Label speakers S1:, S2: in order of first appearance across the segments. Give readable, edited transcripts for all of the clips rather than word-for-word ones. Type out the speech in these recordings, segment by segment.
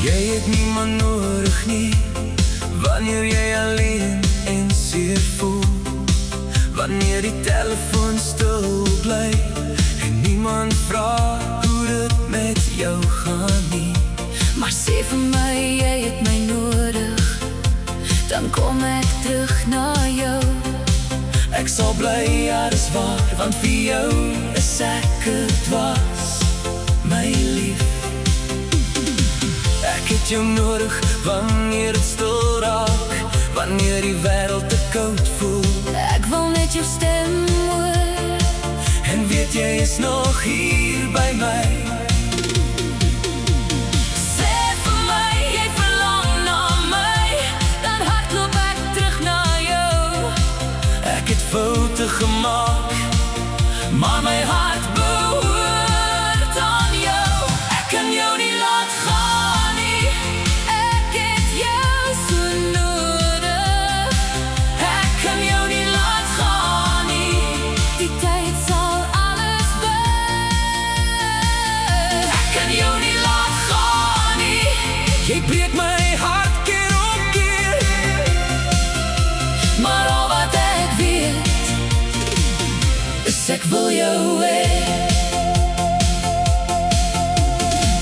S1: Jy het niemand nodig nie, wanneer jy alleen en seer voel. Wanneer die telefoon stil bly en niemand vra hoe dit met jou gaan nie.
S2: Maar sê vir my, jy het my nodig, dan kom ek terug na jou.
S1: Ek sal bly, ja dis waar, want vir jou is ek het was, my lief. Ek het jou nodig, wanneer het stil raak, wanneer die wêreld te koud voel.
S2: Ek wil net jou stem hoor,
S1: en weet jy is nog hier by my.
S2: Sê vir my, jy verlang na my, dan hardloop ek terug na jou.
S1: Ek het foute gemaak, maar my hart behoort aan jou. Ek kan jou nie laat gaan nie,
S2: Ek het jou so nodig,
S1: ek kan jou nie laat gaan nie.
S2: die tyd sal alles wys.
S1: Ek kan jou nie laat gaan nie, jy breek my hart keer op keer.
S2: Maar al wat ek weet,
S1: is ek wil jou hê.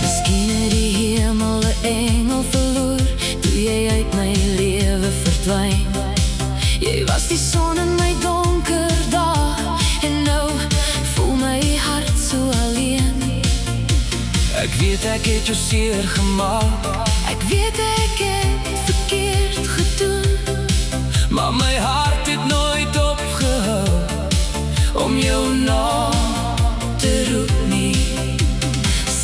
S2: miskien het die hemel 'n engel verloor, toe jy uit my lewe verdwyn. Jy was die son in my donker dae, en nou voel my hart so alleen.
S1: Ek weet ek het jou seer gemaak,
S2: Ek weet ek het verkeerd gedoen,
S1: maar my hart het nooit opgehou om jou naam te roep nie.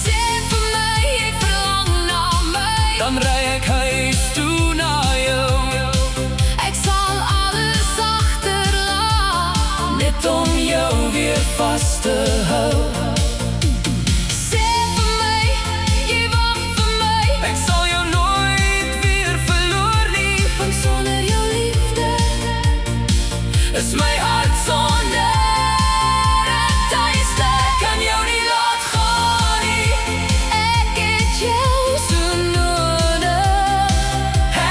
S2: Sê vir my, jy verlang na my,
S1: Dan ry ek huis toe na jou,
S2: ek sal alles agterlaat,
S1: net om jou weer vas te hou.
S2: Sê vir my, jy wag vir my,
S1: Ek sal jou nooit weer verloor nie,
S2: want sonder jou liefde
S1: is my hart sonder 'n tuiste. Ek kan jou nie laat gaan nie,
S2: ek het jou so nodig.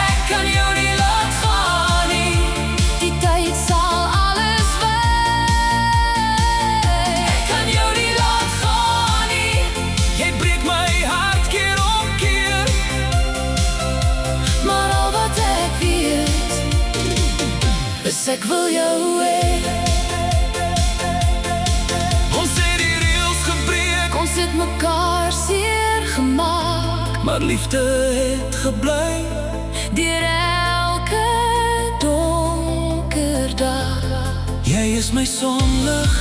S1: ek kan jou nie laat gaan nie.
S2: Die tyd sal alles wys.
S1: Ek kan jou nie laat gaan nie, jy breek my hart keer op keer.
S2: Maar al wat ek weet, is ek wil jou hê.
S1: Ons het die reëls gebreek,
S2: Ons het mekaar seer gemaak,
S1: maar liefde het gebly.
S2: deur elke donker dag.
S1: Jy is my sonlig,